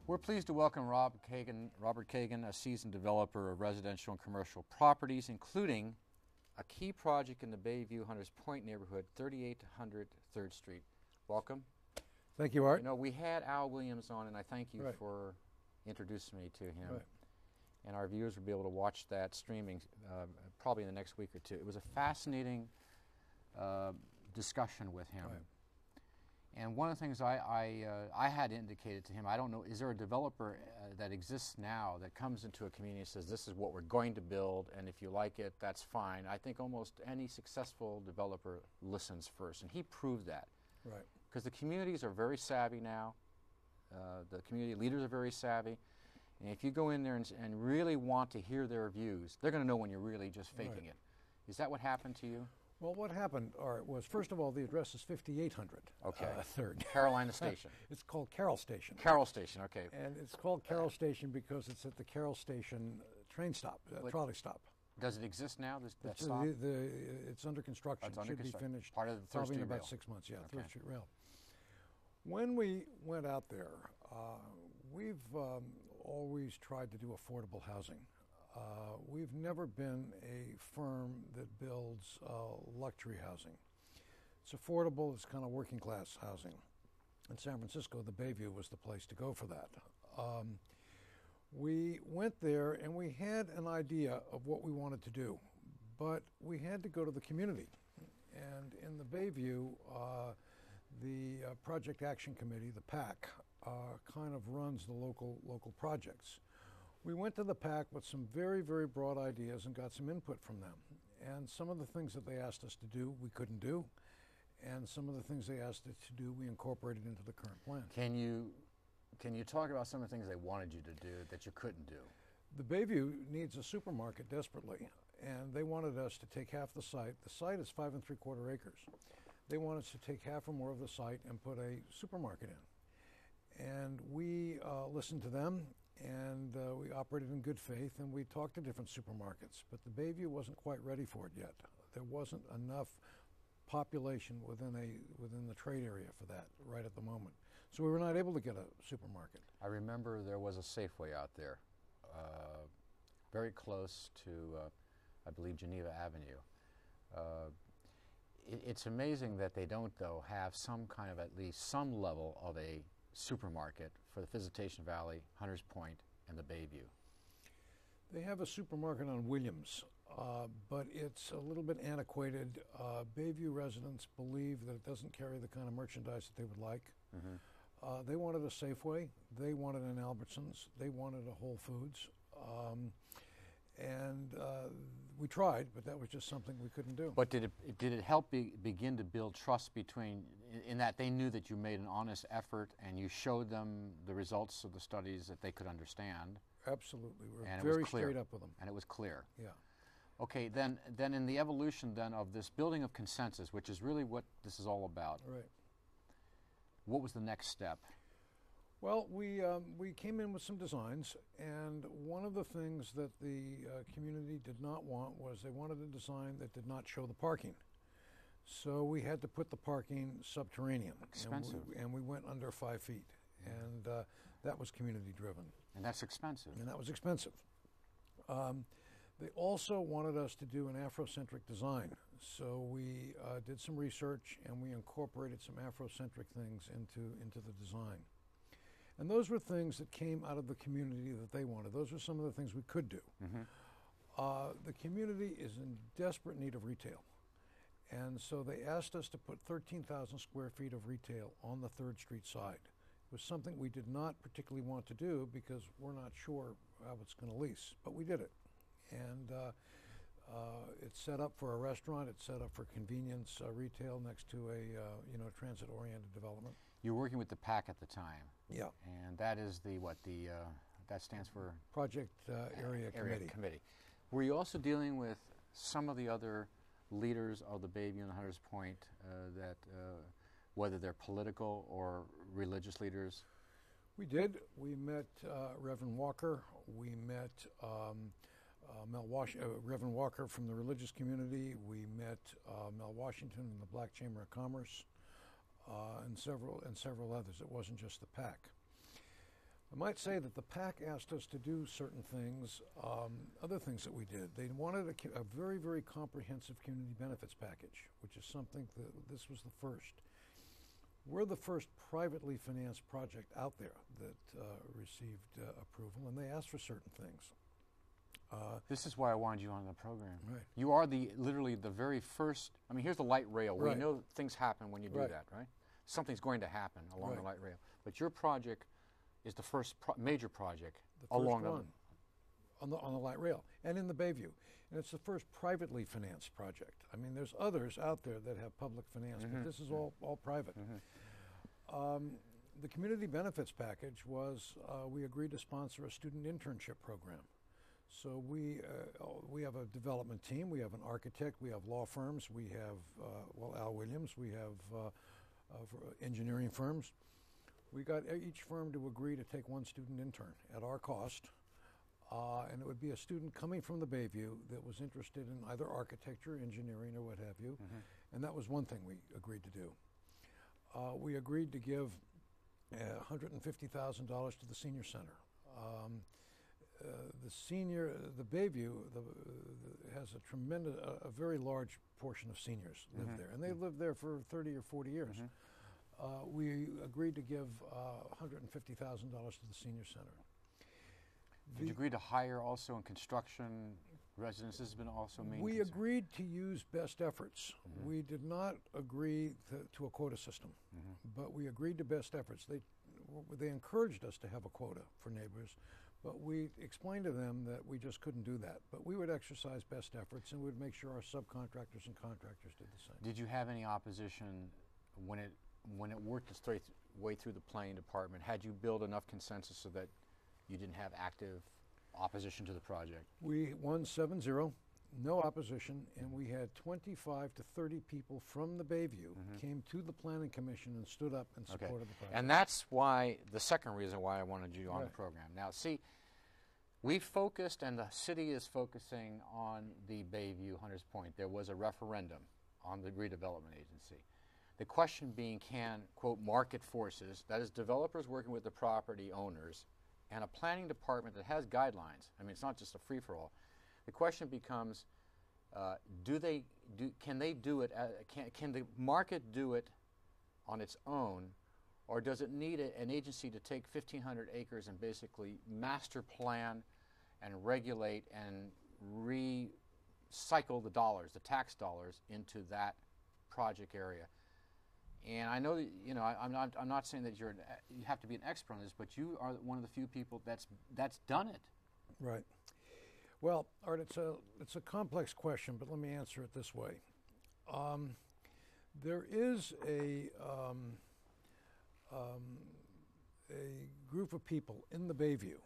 We're pleased to welcome Robert Kagan, a seasoned developer of residential and commercial properties, including a key project in the Bayview Hunters Point neighborhood, 3800 3rd Street. Welcome. Thank you, Art. You know, we had Al Williams on, and I thank you for introducing me to him. And our viewers will be able to watch that streaming probably in the next week or two. It was a fascinating discussion with him. And one of the things I had indicated to him, I don't know, is there a developer that exists now that comes into a community and says, this is what we're going to build, and if you like it, that's fine. I think almost any successful developer listens first, and he proved that. Right. Because the communities are very savvy now. The community leaders are very savvy. And if you go in there and really want to hear their views, they're going to know when you're really just faking it. Is that what happened to you? Well, what happened, Art, was, first of all, the address is 5800 3rd. Carolina Station. It's called Carroll Station. Carroll Station, okay. And it's called Carroll Station because it's at the Carroll Station train stop, trolley stop. Does it exist now, that stop? It's under construction. It's under It should be finished part of the probably in about rail. 6 months, yeah, 3rd Street Rail. When we went out there, we've always tried to do affordable housing. We've never been a firm that builds luxury housing. It's affordable, it's kind of working class housing. In San Francisco, the Bayview was the place to go for that. We went there and we had an idea of what we wanted to do, but we had to go to the community. And in the Bayview, the Project Action Committee, the PAC, kind of runs the local projects. We went to the PAC with some very, very broad ideas and got some input from them. And some of the things that they asked us to do, we couldn't do. And some of the things they asked us to do, we incorporated into the current plan. Can you talk about some of the things they wanted you to do that you couldn't do? The Bayview needs a supermarket desperately, and they wanted us to take half the site. The site is 5 3/4 acres. They wanted us to take half or more of the site and put a supermarket in. And we listened to them, and we operated in good faith, and we talked to different supermarkets. But the Bayview wasn't quite ready for it yet. There wasn't enough population within the trade area for that right at the moment. So we were not able to get a supermarket. I remember there was a Safeway out there, very close to, I believe, Geneva Avenue. It's amazing that they don't, though, have some kind of, at least some level of a supermarket for the Visitation Valley, Hunters Point, and the Bayview. They have a supermarket on Williams, but it's a little bit antiquated. Bayview residents believe that it doesn't carry the kind of merchandise that they would like. They wanted a Safeway, they wanted an Albertsons, they wanted a Whole Foods. And we tried, but that was just something we couldn't do. But did it help begin to build trust between, in that they knew that you made an honest effort and you showed them the results of the studies that they could understand? Absolutely. We were very straight up with them. And it was clear. Yeah. Okay, then in the evolution then of this building of consensus, which is really what this is all about, right. What was the next step? Well, we came in with some designs, and one of the things that the community did not want was they wanted a design that did not show the parking. So we had to put the parking subterranean. Expensive. And we went under 5 feet, and that was community driven. And that's expensive. And that was expensive. They also wanted us to do an Afrocentric design. So we did some research, and we incorporated some Afrocentric things into the design. And those were things that came out of the community that they wanted. Those were some of the things we could do. The community is in desperate need of retail. And so they asked us to put 13,000 square feet of retail on the 3rd Street side. It was something we did not particularly want to do because we're not sure how it's going to lease, but we did it. And it's set up for a restaurant, it's set up for convenience retail next to a transit-oriented development. You were working with the PAC at the time. Yeah. And that is that stands for? Project Area Committee. Were you also dealing with some of the other leaders of the Bayview and the Hunters Point whether they're political or religious leaders? We did. We met Reverend Walker. We met Reverend Walker from the religious community. We met Mel Washington in the Black Chamber of Commerce, and several others. It wasn't just the PAC. I might say that the PAC asked us to do certain things, other things that we did. They wanted a very, very comprehensive community benefits package, which is something that this was the first. We're the first privately financed project out there that received approval, and they asked for certain things. This is why I wanted you on the program. Right. You are literally the very first. I mean, here's the light rail. Right. We know things happen when you do Right. that, right? Something's going to happen along Right. the light rail. But your project is the first major project The first along one on the light rail and in the Bayview. And it's the first privately financed project. I mean, there's others out there that have public finance, but this is all private. The community benefits package was we agreed to sponsor a student internship program. So we have a development team, we have an architect, we have law firms, we have, Al Williams, we have engineering firms. We got each firm to agree to take one student intern at our cost, and it would be a student coming from the Bayview that was interested in either architecture, engineering, or what have you, and that was one thing we agreed to do. We agreed to give $150,000 to the senior center. The Bayview has a very large portion of seniors live there, and they've lived there for 30 or 40 years. We agreed to give $150,000 to the senior center. Did you agree to hire also in construction? Residences has been also main We concern. agreed to use best efforts. We did not agree to a quota system, but we agreed to best efforts. They encouraged us to have a quota for neighbors, but we explained to them that we just couldn't do that. But we would exercise best efforts, and we'd make sure our subcontractors and contractors did the same. Did you have any opposition when it worked its way through the planning department? Had you built enough consensus so that you didn't have active opposition to the project? We won 7-0, no opposition, and we had 25 to 30 people from the Bayview came to the Planning Commission and stood up and supported the project. And that's why, the second reason why I wanted you on the program. Now, see, we focused, and the city is focusing on the Bayview, Hunters Point. There was a referendum on the redevelopment agency. The question being, can, quote, market forces, that is developers working with the property owners, and a planning department that has guidelines, I mean, it's not just a free-for-all. The question becomes, can they do it, can the market do it on its own, or does it need an agency to take 1,500 acres and basically master plan and regulate and recycle the dollars, the tax dollars, into that project area? And I know that, you know, I'm not saying that you have to be an expert on this, but you are one of the few people that's done it. Right. Well, Art, it's a complex question, but let me answer it this way. There is a group of people in the Bayview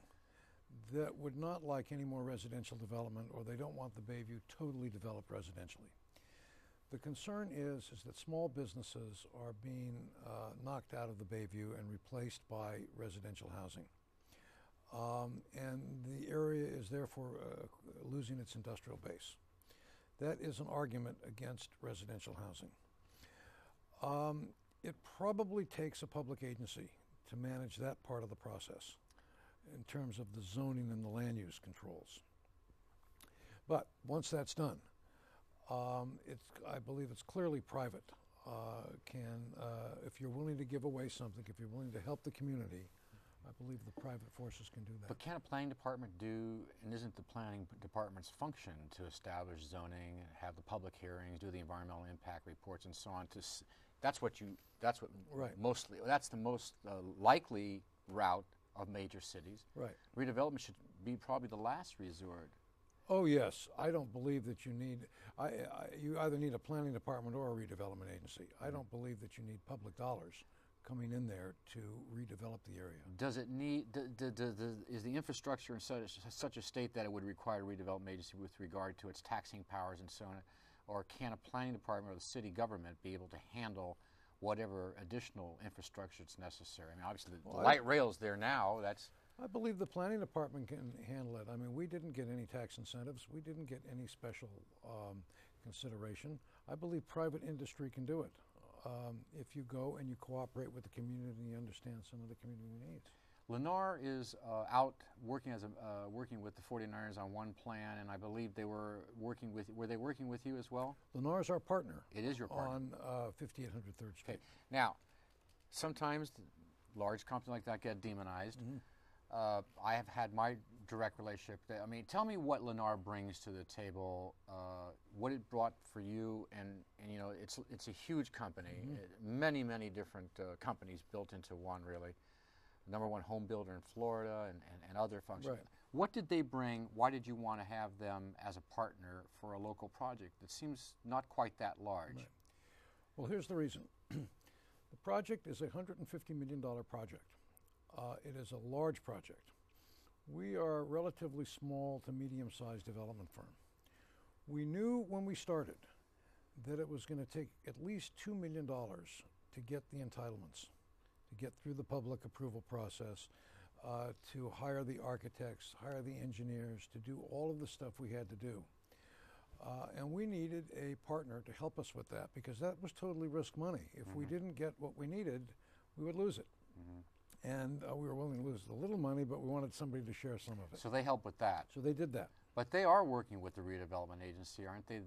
that would not like any more residential development, or they don't want the Bayview totally developed residentially. The concern is that small businesses are being knocked out of the Bayview and replaced by residential housing. And the area is therefore losing its industrial base. That is an argument against residential housing. It probably takes a public agency to manage that part of the process in terms of the zoning and the land use controls. But once that's done, I believe it's clearly private. If you're willing to give away something, if you're willing to help the community, I believe the private forces can do that. But can a planning department do, and isn't the planning department's function to establish zoning, have the public hearings, do the environmental impact reports, and so on? That's Right. Mostly, that's the most likely route of major cities. Right. Redevelopment should be probably the last resort. Oh yes, I don't believe that you need. You either need a planning department or a redevelopment agency. I don't believe that you need public dollars coming in there to redevelop the area. Does it need? Is the infrastructure in such a state that it would require a redevelopment agency with regard to its taxing powers and so on, or can a planning department or the city government be able to handle whatever additional infrastructure is necessary? I mean, obviously the light rail's there now. I believe the planning department can handle it. I mean, we didn't get any tax incentives. We didn't get any special consideration. I believe private industry can do it if you go and you cooperate with the community and you understand some of the community needs. Lennar is out working working with the 49ers on one plan, and I believe they were working with. Were they working with you as well? Lennar's our partner. It is your partner on 5800 3rd Street. Okay. Now, sometimes large companies like that get demonized. I have had my direct relationship. I mean, tell me what Lennar brings to the table, what it brought for you, and you know, it's a huge company, many different companies built into one, really. #1 home builder in Florida and other functions. Right. What did they bring? Why did you want to have them as a partner for a local project that seems not quite that large? Right. Well, here's the reason. The project is a $150 million project. It is a large project. We are a relatively small to medium-sized development firm. We knew when we started that it was going to take at least $2 million to get the entitlements, to get through the public approval process, to hire the architects, hire the engineers, to do all of the stuff we had to do. And we needed a partner to help us with that, because that was totally risk money. If we didn't get what we needed, we would lose it. And we were willing to lose a little money, but we wanted somebody to share some of it. So they help with that. So they did that. But they are working with the redevelopment agency, aren't they?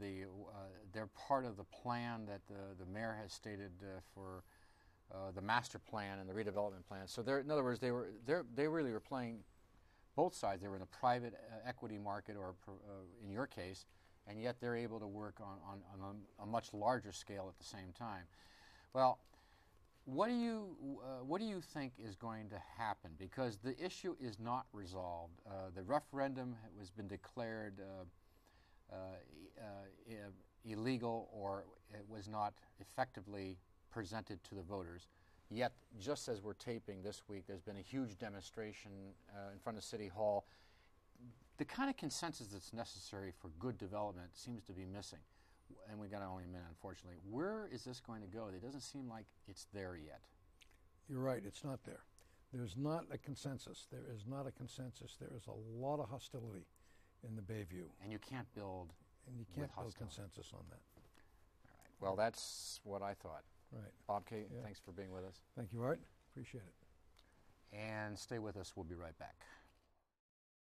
They're part of the plan that the mayor has stated for the master plan and the redevelopment plan. So in other words, they really were playing both sides. They were in the private equity market, or in your case, and yet they're able to work on a much larger scale at the same time. Well, what do you think is going to happen? Because the issue is not resolved. The referendum has been declared illegal, or it was not effectively presented to the voters. Yet, just as we're taping this week, there's been a huge demonstration in front of City Hall. The kind of consensus that's necessary for good development seems to be missing. And we've got only a minute, unfortunately. Where is this going to go? It doesn't seem like it's there yet. You're right, it's not there. There's not a consensus. There is not a consensus. There is a lot of hostility in the Bayview. And you can't build And you can't build consensus on that. All right. Well, that's what I thought. Right. Bob K., thanks for being with us. Thank you, Art. Appreciate it. And stay with us. We'll be right back.